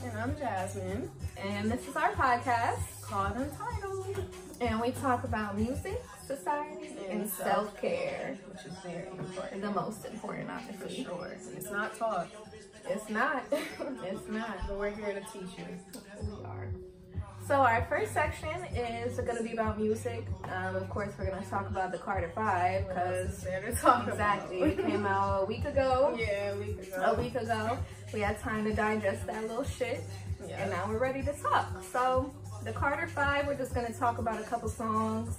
And I'm Jasmine. And this is our podcast Called Untitled. And we talk about music, society, and self-care. Which is very important. The most important, obviously. For sure. It's not taught. It's not. It's not. But we're here to teach you. We are. So our first section is going to be about music. Of course, we're going to talk about the Carter 5 because it came out a week ago. Yeah, a week ago. A week ago. We had time to digest that little shit. Yeah. And now we're ready to talk. So the Carter 5, we're just going to talk about a couple songs.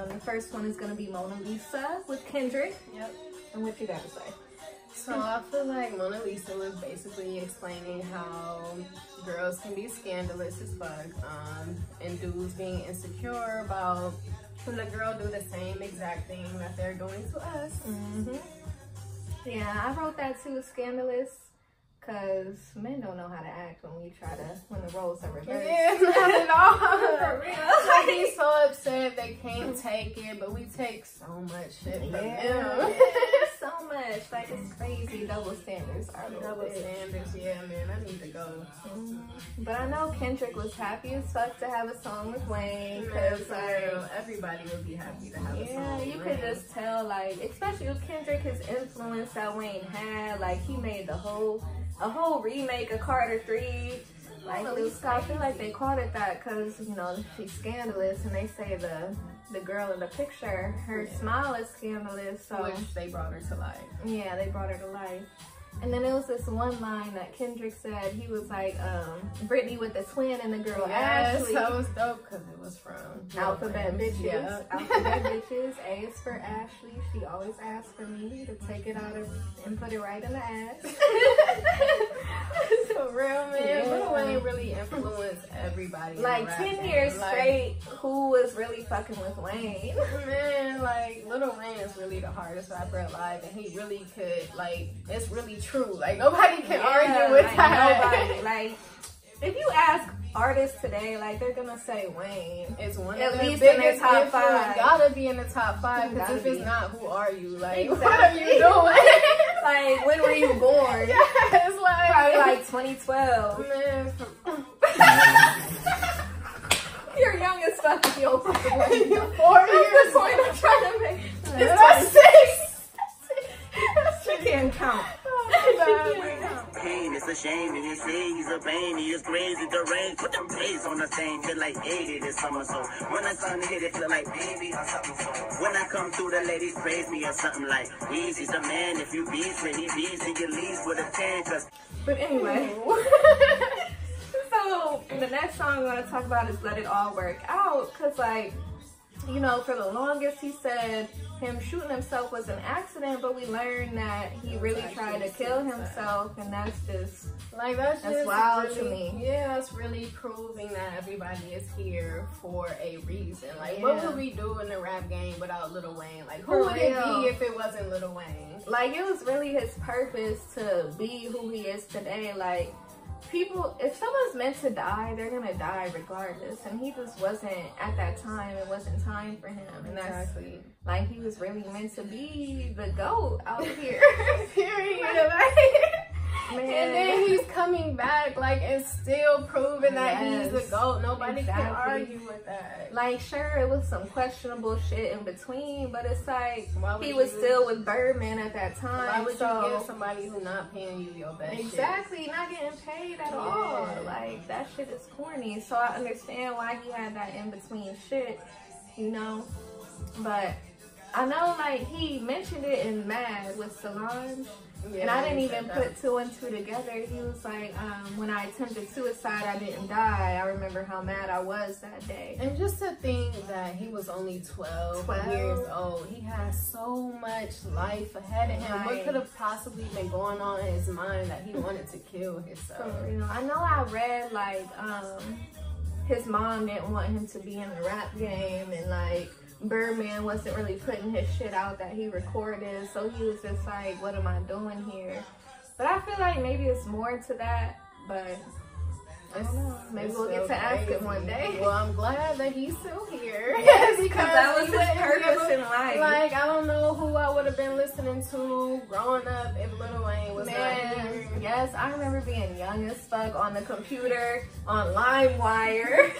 The first one is going to be Mona Lisa with Kendrick. Yep. And what you got to say? So I feel like Mona Lisa was basically explaining how girls can be scandalous as fuck, and dudes being insecure about when the girl do the same exact thing that they're doing to us. Mm-hmm. Yeah, I wrote that too, scandalous, because men don't know how to act when the roles are reversed. Yeah, not at all. For real. Like, he's so upset they can't take it, but we take so much shit from them. So much. Like, it's crazy. Double standards are double standards. Yeah, man, I need to go. But I know Kendrick was happy as fuck to have a song with Wayne. Because everybody would be happy to have a song. Yeah, you could just tell, like, especially with Kendrick, his influence that Wayne had. Like, he made a whole remake of Carter 3. Like, I feel like they called it that because, you know, she's scandalous, and they say the girl in the picture, her smile is scandalous. So which they brought her to life. Yeah, they brought her to life. And then there was this one line that Kendrick said. He was like, Brittany with the twin and the girl Ashley. That was dope because it was from Alphabet Bitches. Yeah. Alphabet Bitches. A is for Ashley. She always asks for me to take it out and put it right in the ass. For real, man. Yeah. Lil Wayne really influenced everybody. Like 10 years straight, who was really fucking with Wayne? Man, like, Lil Wayne is really the hardest rapper alive, and he really could, like, it's really true. Like, nobody can argue with that. Nobody. Like, if you ask artists today, like, they're gonna say Wayne. It's one at of the least in the top 5. Gotta be in the top 5, because if it's not, who are you? Like, exactly. what are you doing? Like, when were you born? Yeah, it's like probably like 2012. Man, you're young as fuck if you don't fucking Wayne. You're 4 years. That's the point I'm trying to make. It's 6. She can't count. Pain, it's a shame, and you say he's a pain, he is crazy, deranged, put them plays on the thing, feel like 80 this summer, so when I come hit it, feel like baby or something, so when I come through, the ladies praise me or something like, he's a man, if you beats, when he beats, he can leave with a 10, cause... But anyway, so the next song I'm going to talk about is Let It All Work Out, because, like, you know, for the longest he said him shooting himself was an accident, but we learned that he really tried to kill himself, and that's just like that's wild really, to me. Yeah, it's really proving that everybody is here for a reason. Like, what would we do in the rap game without Lil Wayne? Like, who would it be if it wasn't Lil Wayne? Like, it was really his purpose to be who he is today. Like, people, if someone's meant to die, they're gonna die regardless, and he just wasn't at that time. It wasn't time for him, and that's like, he was really meant to be the GOAT out here. Period. Man. And then he's coming back, like, and still proving that he's the GOAT. Nobody can argue with that. Like, sure, it was some questionable shit in between, but it's like, he was still with Birdman at that time. Why would you give somebody who's not paying you your best Exactly, not getting paid at all. Like, that shit is corny. So I understand why he had that in-between shit, you know? But I know, like, he mentioned it in Mad with Solange. And I didn't even put 2 and 2 together. He was like, when I attempted suicide, I didn't die. I remember how mad I was that day. And just to think that he was only 12 years old. He had so much life ahead of him. What could have possibly been going on in his mind that he wanted to kill himself? You know, I know I read, like, his mom didn't want him to be in the rap game, and, like, Birdman wasn't really putting his shit out that he recorded, so he was just like, what am I doing here? But I feel like maybe it's more to that, but Maybe we'll get to ask him one day. Well, I'm glad that he's still here. Yes, because that was his purpose in life. Like, I don't know who I would have been listening to growing up if Lil Wayne was not here. Yes, I remember being young as fuck on the computer, on LimeWire,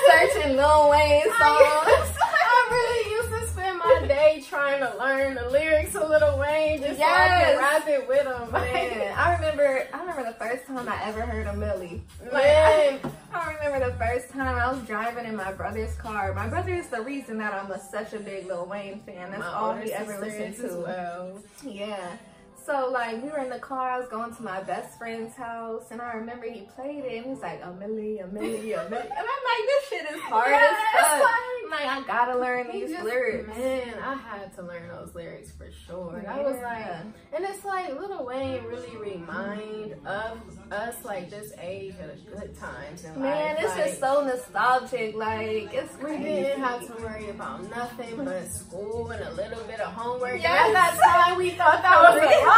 searching Lil Wayne songs. I really used to spend my day trying to learn the lyrics of Lil Wayne just so I could rap it with him. Man, I remember the first time I ever heard a Millie. Man. I remember the first time I was driving in my brother's car. My brother is the reason that I'm such a big Lil Wayne fan. That's all he ever listened to. Well. Yeah. So, like, we were in the car, I was going to my best friend's house, and I remember he played it, and he was like, a Millie. And I'm like, this shit is hard as fuck. Like, I gotta learn these lyrics. Man, I had to learn those lyrics for sure. I was like, and it's like, Lil Wayne really remind of us, like, this age of the good times in life. Man, it's just so nostalgic. Like, it's crazy. We didn't have to worry about nothing but school and a little bit of homework. Yeah, at that time we thought that was a lot.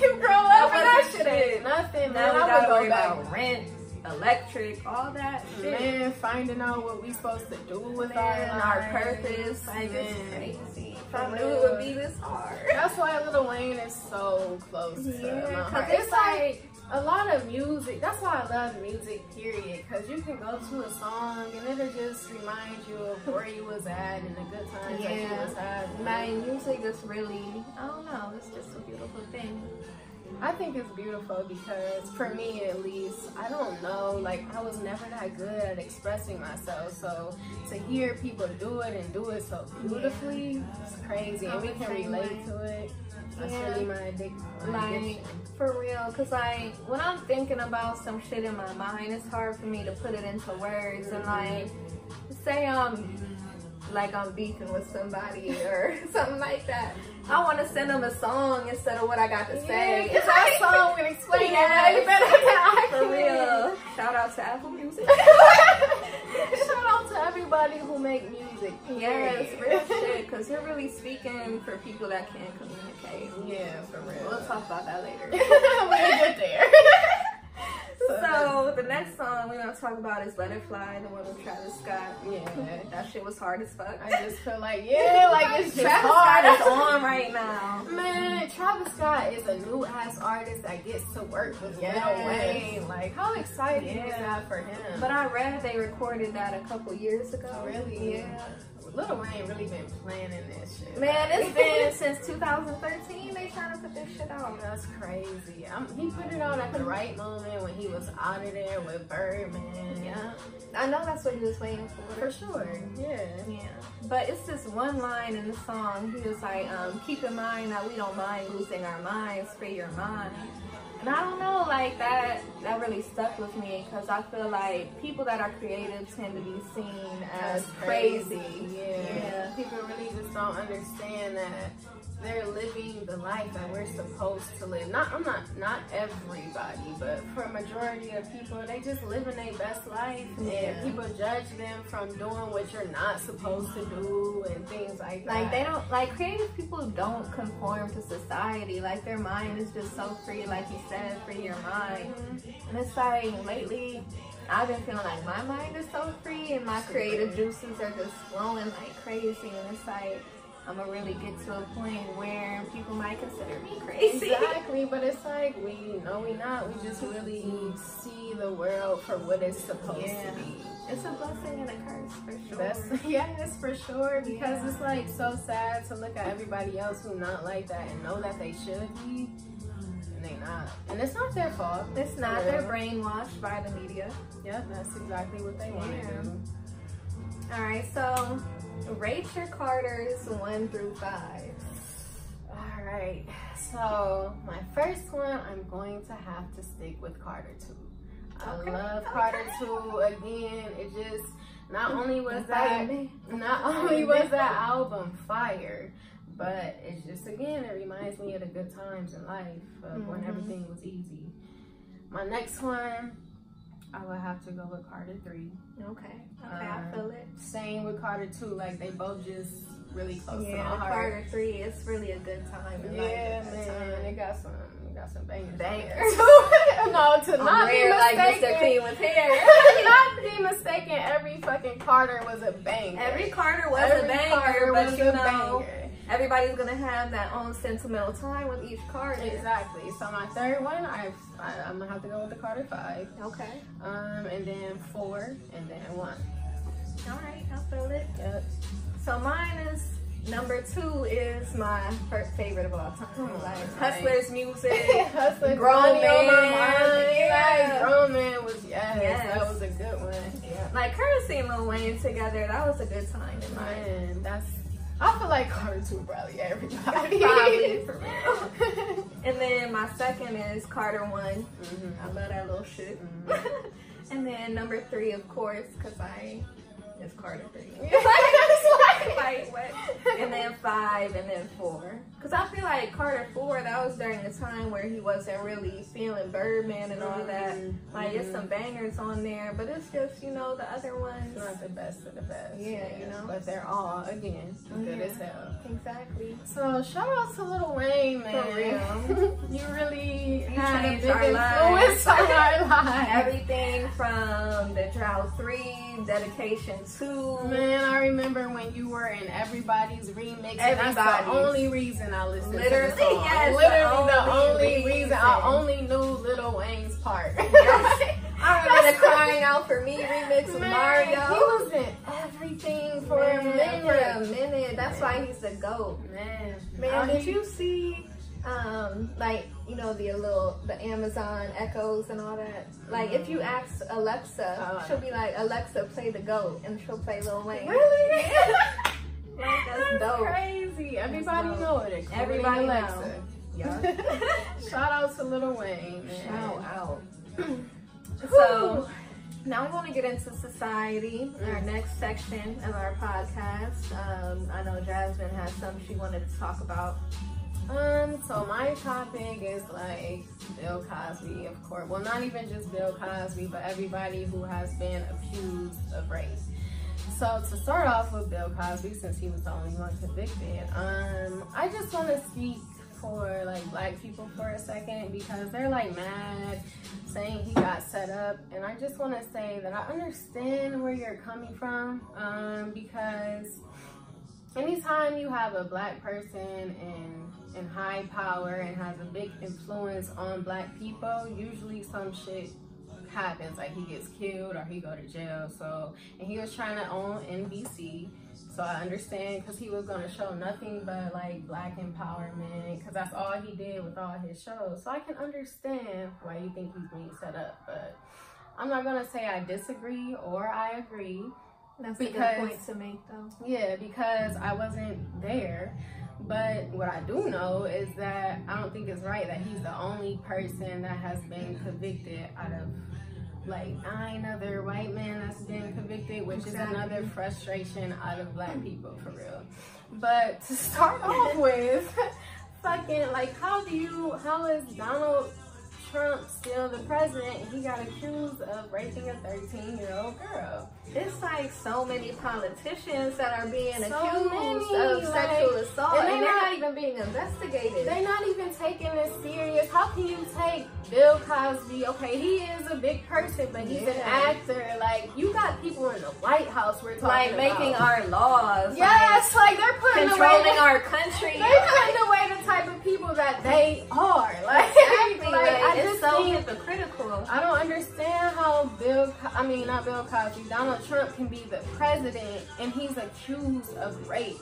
You grow up and that shit ain't nothing. Now we I gotta would worry go back. about rent, electric, all that shit. Man, finding out what we supposed to do with our purpose. Like, it's crazy. If I knew it would be this hard. That's why Lil Wayne is so close to my heart. It's like a lot of music. That's why I love music, period. Because you can go to a song and it'll just remind you of where you was at and the good times that you was having. Man, music is really, I don't know, it's just a beautiful thing. I think it's beautiful because, for me at least, I don't know, like, I was never that good at expressing myself. So to hear people do it and do it so beautifully, it's crazy. And we can relate to it. That's really my addiction. Like, for real, because, like, when I'm thinking about some shit in my mind, it's hard for me to put it into words. And, like, say I'm beefing with somebody or something like that. I want to send them a song instead of what I got to say. It's our song would explain it better than I can. For real. Shout out to Apple Music. Shout out to everybody who make music. Yes, real shit. Because you're really speaking for people that can't communicate. Yeah, for real. We'll talk about that later. We'll get there. So the next song we're gonna talk about is Butterfly, the one with Travis Scott. Yeah, that shit was hard as fuck. I just feel like, like it's just Travis hard. Scott is on right now. Man, Travis Scott is a new ass artist that gets to work with Lil Wayne. Like, how exciting is that for him? But I read they recorded that a couple years ago. Really? Yeah. Lil Wayne really been planning this shit. Man, it's been since 2013 they trying to put this shit out. That's crazy. He put it out at the right moment when he was out of there with Birdman. Yeah. I know that's what he was waiting for. For sure. Yeah. Yeah. But it's this one line in the song. He was like, keep in mind that we don't mind losing our minds for your mind. And I don't know, like, that really stuck with me because I feel like people that are creative tend to be seen as crazy. Yeah. People really just don't understand that they're living the life that we're supposed to live. Not everybody, but for a majority of people, they just living their best life. And people judge them from doing what you're not supposed to do and things like that. Like, they don't, like, creative people don't conform to society. Like, their mind is just so free, like you said, free your mind. And it's like, lately, I've been feeling like my mind is so free and my creative juices are just flowing like crazy. And it's like, I'm gonna really get to a point where people might consider me crazy. Exactly, but it's like, we not. We just really see the world for what it's supposed to be. It's a blessing and a curse, for sure. Yes, for sure, because it's like so sad to look at everybody else who not like that and know that they should be, and they not. And it's not their fault. It's not. They're brainwashed by the media. Yep, that's exactly what they want to do. All right, so rate your Carters 1 through 5. All right, so my first one, I'm going to have to stick with Carter 2. I love Carter 2. Again, it just not only was that album fire, but it's just, again, it reminds me of the good times in life of when everything was easy. My next one, I would have to go with Carter 3. Okay, I feel it. Same with Carter 2, like they both just really close to my heart. Carter 3, it's really a good time in life. Yeah, man, it got some bangers. Bangers. No, to not be like Mr. Clean with hair. Not be mistaken, every fucking Carter was a banger. Every Carter was a banger, but you know, everybody's gonna have that own sentimental time with each Carter. Exactly. So my third one, I'm gonna have to go with the Carter 5. Okay. And then 4, and then 1. All right, I feel it. Yep. So mine is number 2 is my first favorite of all time. Like Hustler's music, Hustler, Grown Man. Yeah, Grown Man was that was a good one. Yeah. Like Currency and Lil Wayne together, that was a good time in mine. Man, I feel like Carter 2 probably everybody. Probably for real. And then my second is Carter 1. I love that little shit. And then number 3, of course, because it's Carter 3. Like, what? And then 5, and then 4. Because I feel like Carter 4, that was during the time where he wasn't really feeling Birdman and all that. Like, it's some bangers on there, but it's just, you know, the other ones. Not the best of the best. Yeah, you know. But they're all, again, good as hell. Exactly. So, shout out to Lil Wayne, man. For real. You really had a changed big our influence on our lives. Everything from the Drought 3, Dedication 2. Man, I remember when you were in everybody's remix. Everybody's. That's the only reason I listened Literally, to the song. yes. Literally the only reason. I only knew Lil Wayne's part. Yes. I remember the Crying Out For Me remix with Mario. He was in everything for a minute. That's why he's the GOAT. Man, did you see like, you know, the Amazon echoes and all that? Like, if you ask Alexa, she'll be like, Alexa, play the GOAT, and she'll play Lil Wayne. Really? Like, that's dope. Crazy. Everybody know it. Everybody Alexa. Yeah. Shout out to Lil Wayne, man. Shout out. So now we want to get into society, our next section of our podcast. I know Jasmine has something she wanted to talk about. So my topic is like Bill Cosby, of course. Well, not even just Bill Cosby, but everybody who has been accused of rape. So to start off with Bill Cosby, since he was the only one convicted, I just want to speak for like black people for a second, because they're like mad saying he got set up, and I just want to say that I understand where you're coming from, because anytime you have a black person in high power and has a big influence on black people, usually some shit happens, like he gets killed or he go to jail. So, and he was trying to own NBC, so I understand, because he was going to show nothing but like black empowerment, because that's all he did with all his shows. So I can understand why you think he's being set up, but I'm not going to say I disagree or I agree. That's a good point to make, though. Yeah, because I wasn't there. But what I do know is that I don't think it's right that he's the only person that has been convicted out of like 9 other white men that's been convicted, which is another frustration out of black people, for real. But to start off with, fucking, like, how is Donald Trump still the president and he got accused of raping a 13-year-old girl? It's like so many politicians that are being accused of sexual assault, and they're not even being investigated. They're not even taking it serious. How can you take Bill Cosby? Okay, he is a big person, but he's an actor. Like, you got people in the White House we're talking about. Making our laws. Yes, like they're putting controlling our country. They're putting away the type of people that they are. Like, exactly. I it's so hypocritical. I don't understand how not Bill Cosby, Donald Trump can be the president and he's accused of rape.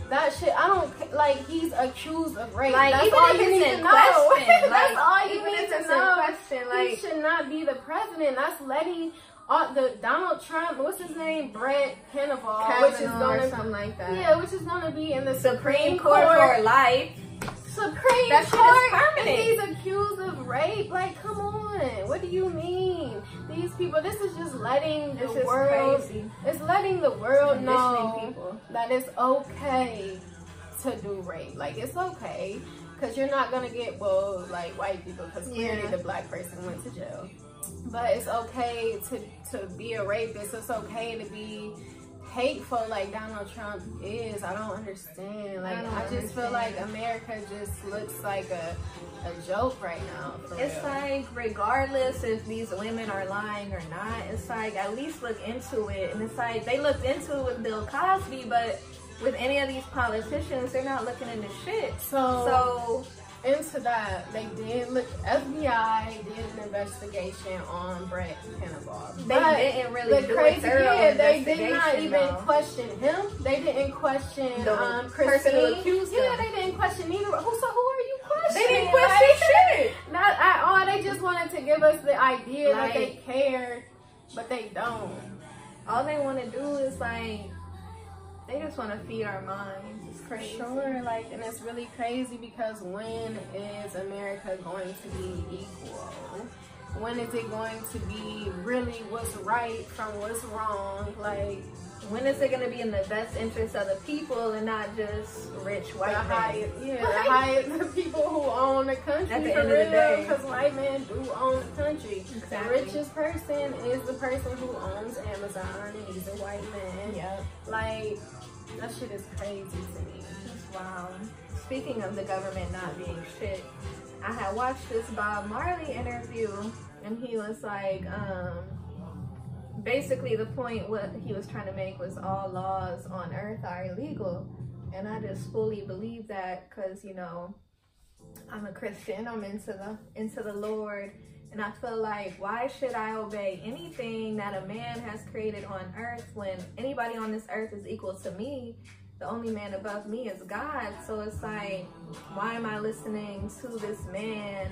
That shit, I don't, like, he's accused of rape. Like, that's even all if you need it's to in know. question. That's like, all you even need if to it's know. in question. Like, he should not be the president. That's letting the Donald Trump, what's his name, Brett Kavanaugh, which is gonna something like that. Yeah, which is gonna be in the Supreme Court for life. Supreme that Court, shit is permanent. And he's accused of rape. Like, come on, what do you mean? These people, this is just letting the world. Crazy. It's letting the world know that it's okay to do rape. Like, it's okay, because you're not gonna get like white people, because clearly the black person went to jail. But it's okay to be a rapist. It's okay to be hateful like Donald Trump is. I don't understand. Like, I just feel like America just looks like a joke right now. It's real. Like, regardless if these women are lying or not, it's like, at least look into it. And it's like, they looked into it with Bill Cosby, but with any of these politicians, they're not looking into shit. So into that, they did look. FBI did an investigation on Brett Kavanaugh. They didn't really do a thorough they did not even question him. They didn't question the Christine. Person who accused them. Yeah, they didn't question neither. So who are you questioning? They didn't question shit. Not at all. They just wanted to give us the idea that they cared, but they don't. All they want to do is like, they just want to feed our minds. It's crazy. Sure, like, and it's really crazy because when is America going to be equal? When is it going to be really what's right from what's wrong? Like, when is it going to be in the best interest of the people and not just rich white men? The people who own the country. At the end of the day, because white men do own the country. Exactly. The richest person is the person who owns Amazon, and he's a white man. Yep. Like, that shit is crazy to me. Wow. Speaking of the government not being shit, I had watched this Bob Marley interview, and he was like, basically the point what he was trying to make was all laws on earth are illegal. And I just fully believe that, because, you know, I'm a Christian, I'm into the Lord, and I feel like, why should I obey anything that a man has created on earth when anybody on this earth is equal to me? The only man above me is God. So it's like, why am I listening to this man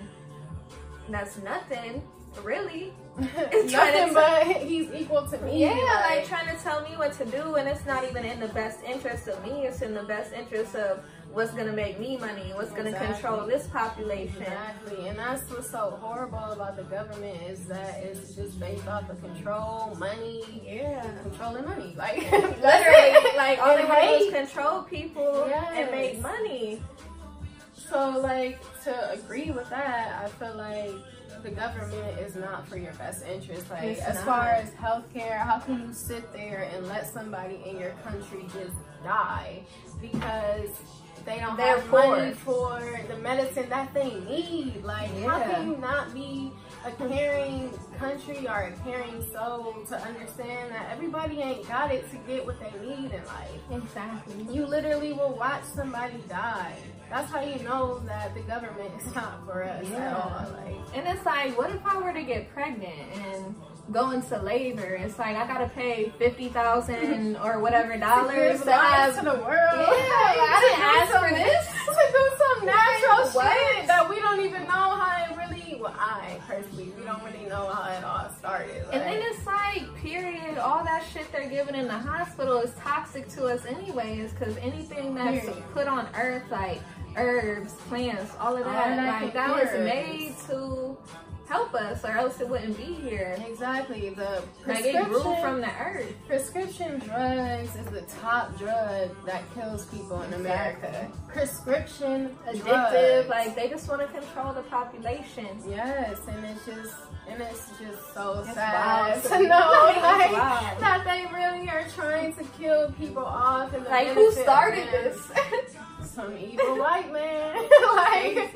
that's nothing, really? Nothing, but he's equal to me. Yeah, like trying to tell me what to do, and it's not even in the best interest of me. It's in the best interest of what's gonna make me money, what's gonna control this population. Exactly, and that's what's so horrible about the government, is that it's just based off of control, money. Yeah, controlling money. Like, literally, like all they want to do is control people and make money. So, like, to agree with that, I feel like the government is not for your best interest. Like, as far as healthcare, how can you sit there and let somebody in your country just die because they don't have money for the medicine that they need? Like, how can you not be a caring country or a caring soul to understand that everybody ain't got it to get what they need in life? Exactly. You literally will watch somebody die. That's how you know that the government is not for us at all. Like, and it's like, what if I were to get pregnant and go into labor? It's like, I gotta pay $50,000 or whatever dollars to have to the world. Yeah, I didn't ask for this. To do some natural shit that we don't even know how it really. Well, I personally, we don't really know how it all started. Like, and then it's like, period, all that shit they're giving in the hospital is toxic to us anyways, because anything that's put on earth, like herbs, plants, all of that, like that was made to help us, or else it wouldn't be here. Exactly. The prescription, like, it grew from the earth. Prescription drugs is the top drug that kills people in America. Prescription addictive, drugs. like they just want to control the population. Yes, and it's just so it's sad to know like that they really are trying to kill people off. And like, who started this? Some evil white man. Like,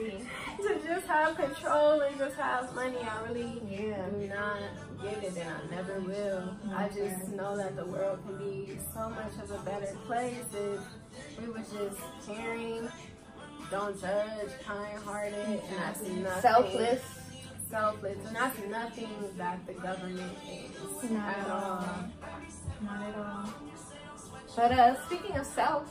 to just have control and just have money. I really do not get it, and I never will. I just know that the world can be so much of a better place if we were just caring, don't judge, kind-hearted, and that's nothing. Selfless, and that's nothing that the government is. Not at all. Not at all. But speaking of self,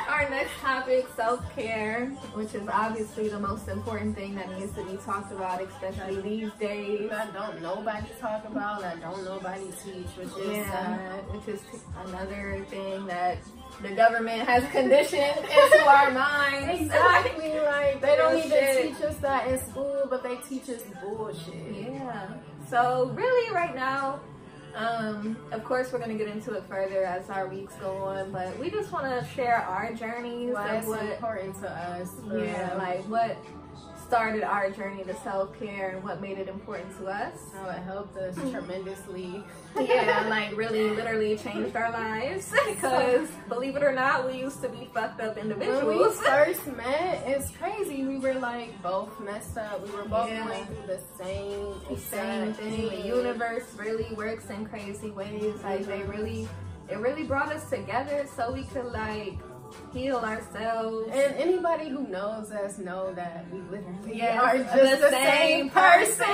our next topic, self-care, which is obviously the most important thing that needs to be talked about, especially these days. That don't nobody talk about, that don't nobody teach, which is which is another thing that the government has conditioned into our minds. Exactly, like they don't even teach us that in school, but they teach us bullshit. Yeah. So really right now, of course we're going to get into it further as our weeks go on, but we just want to share our journeys of what's important to us. Like what started our journey to self-care and what made it important to us. How it helped us tremendously. Yeah, like really literally changed our lives. Because believe it or not, we used to be fucked up individuals. When we first met, it's crazy. We were like both messed up. We were both going through the same thing. The universe really works in crazy ways. Like it really brought us together so we could like heal ourselves. And anybody who knows us know that we literally are just the same person.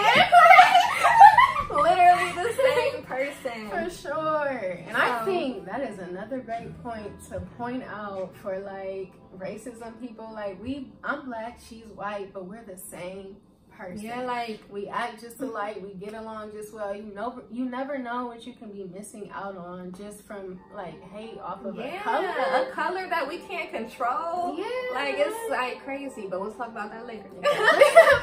Literally the same person. For sure. And I think that is another great point to point out for like racism people. Like I'm black, she's white, but we're the same person. Yeah, like we act just alike, we get along just well. You never know what you can be missing out on just from like hate off of a color that we can't control. Yeah, like it's like crazy, but we'll talk about that later.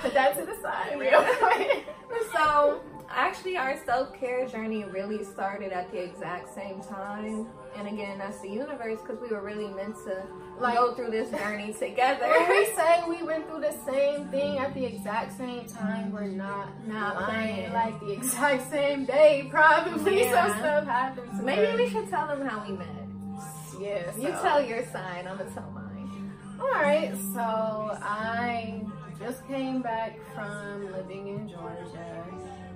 Put that to the side real quick. So actually our self-care journey really started at the exact same time, and again that's the universe, because we were really meant to like go through this journey together. When we say we went through the same thing at the exact same time, we're not lying. Like the exact same day, probably. Some stuff happened to Maybe us. we should tell them how we met. Yeah, you tell your sign, I'm gonna tell mine. Alright, so I just came back from living in Georgia,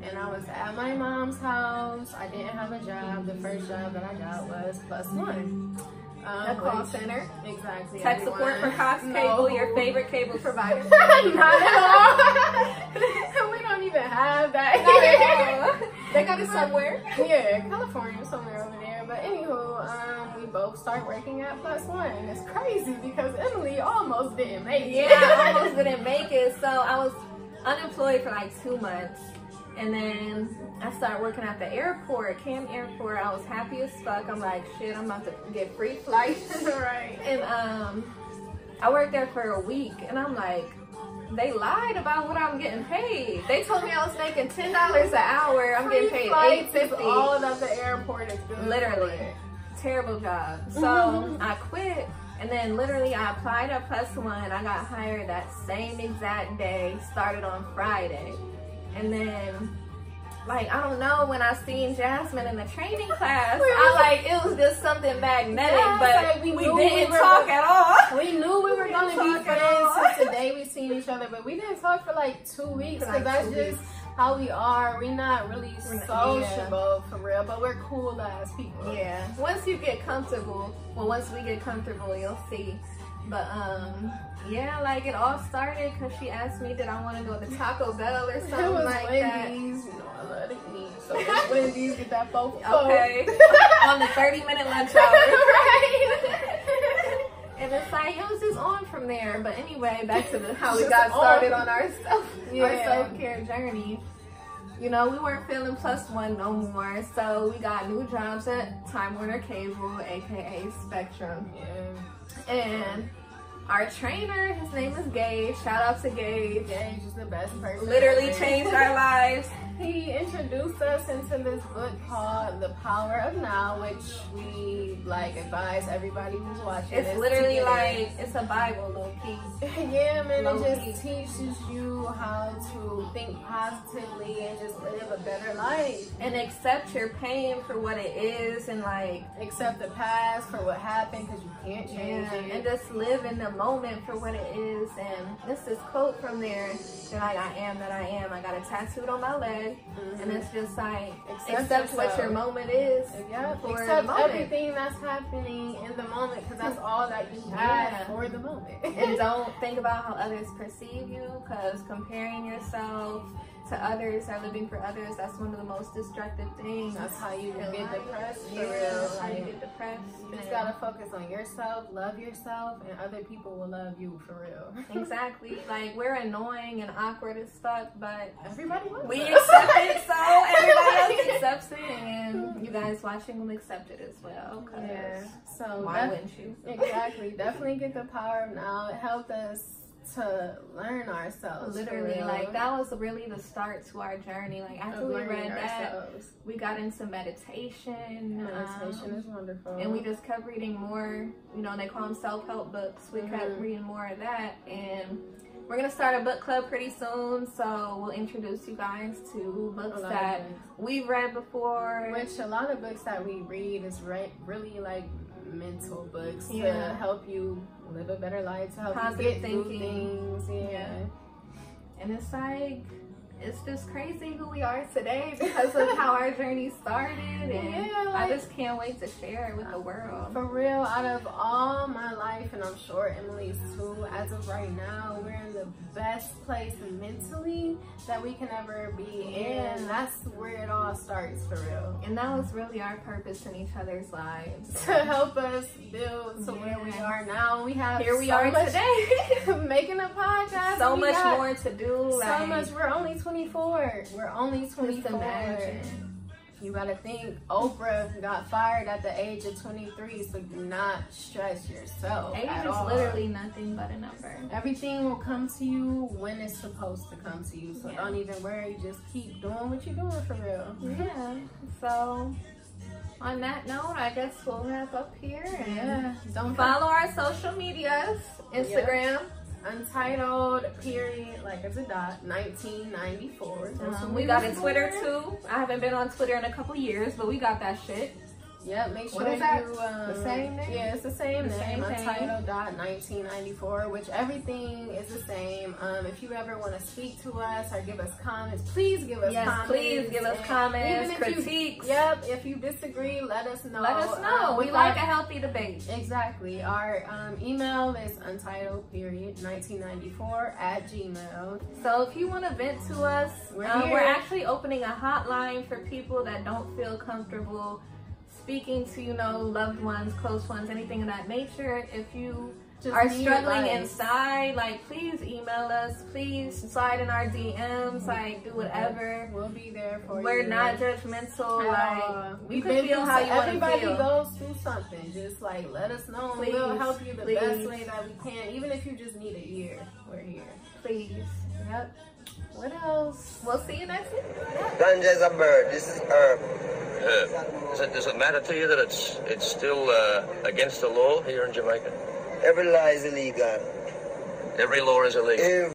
and I was at my mom's house. I didn't have a job. The first job that I got was +1. A call center. Exactly. Tech support for Cox Cable, your favorite cable provider. Not at all. We don't even have that here. They got it somewhere. Yeah, California, somewhere over there. But anywho, we both start working at +1. It's crazy because Emily almost didn't make it. Yeah, I almost didn't make it. So I was unemployed for like 2 months. And then I started working at the airport, Cam Airport. I was happy as fuck. I'm like, shit, I'm about to get free flights. Right. And I worked there for a week, and I'm like, they lied about what I'm getting paid. They told me I was making $10 an hour. I'm getting paid $8.50. All that the airport is good. Literally, terrible job. So I quit. And then literally I applied at +1. I got hired that same exact day, started on Friday. And then, like, I don't know, when I seen Jasmine in the training class, it was just something magnetic, but we didn't talk at all. We knew we were going to be friends since the day we seen each other, but we didn't talk for like 2 weeks, because that's just how we are. We're not really sociable for real, but we're cool ass people. Yeah. Once you get comfortable, once we get comfortable, you'll see. But, yeah, like it all started because she asked me, did I want to go to Taco Bell or something like that. Wendy's. You know, I love to eat. So Wendy's, get that fofo. Okay. On the 30-minute lunch hour. Right. And it's like, it was just on from there. But anyway, back to how we got started on our self-care journey. You know, we weren't feeling +1 no more. So we got new jobs at Time Warner Cable, aka Spectrum. Yeah. And our trainer, his name is Gage. Shout out to Gage. Gage is the best person. Literally changed our lives. He introduced us into this book called The Power of Now, which we like advise everybody who's watching. It's literally like, it's a Bible, low key. Yeah, man, it just teaches you how to think positively and just live a better life. And accept your pain for what it is, and like accept the past for what happened, because you can't change it. And just live in the moment for what it is. And this quote from there, that like, I am that I am. I got it tattooed on my leg. And it's just like, accept what your moment is. Accept everything that's happening in the moment, because that's all that you have for the moment. And don't think about how others perceive you, because comparing yourself to others or living for others, that's one of the most destructive things. That's how you get depressed, for real. That's how you get depressed. You just gotta focus on yourself, love yourself, and other people will love you, for real. Exactly. Like, we're annoying and awkward as fuck, but everybody loves we accept it, so everybody else accepts it, and you guys watching will accept it as well. So why wouldn't you? Exactly. Definitely get The Power of Now. It helped us to learn ourselves. Literally, like that was really the start to our journey. Like after we read that, we got into meditation. Meditation is wonderful. And we just kept reading more, you know, they call them self-help books. We kept reading more of that, and We're gonna start a book club pretty soon, so we'll introduce you guys to books that we've read before. Which a lot of books that we read is really like mental books to help you live a better life, to help you get through things. Yeah. And it's like, it's just crazy who we are today because of how our journey started, and I just can't wait to share it with the world. For real, out of all my life, and I'm sure Emily's too, as of right now, we're in the best place mentally that we can ever be in. That's where it all starts, for real. And that was really our purpose in each other's lives. To help us build to where we are now. We have here we are today making a podcast. So much more to do. So much. We're only 24. We're only 24. You gotta think, Oprah got fired at the age of 23, so do not stress yourself. Age is literally nothing but a number. Everything will come to you when it's supposed to come to you, so don't even worry. Just keep doing what you're doing, for real. Yeah. So on that note, I guess we'll wrap up here. And don't follow our social medias. Instagram. Untitled, period, like it's a dot, 1994. We got a Twitter too. I haven't been on Twitter in a couple years, but we got that shit. Yep, make sure you the same name. Yeah, it's the same name. Untitled.1994, which everything is the same. If you ever want to speak to us or give us comments, please give us comments. Please give us comments, critiques. If you disagree, let us know. Let us know. We like a healthy debate. Exactly. Our email is untitled.1994@gmail. So if you want to vent to us, we're actually opening a hotline for people that don't feel comfortable speaking to, loved ones, close ones, anything of that nature. If you are struggling inside, like, please email us, please slide in our DMs, like, do whatever. We'll be there for you. We're not judgmental. Like, you can feel how you want to feel. Everybody goes through something. Just like, let us know. Please, we'll help you the best way that we can. Even if you just need a year, we're here. Please. Yep. What else? We'll see you next week. Ganja is a bird. This is herb. Does it matter to you that it's still against the law here in Jamaica? Every law is illegal. Every law is illegal.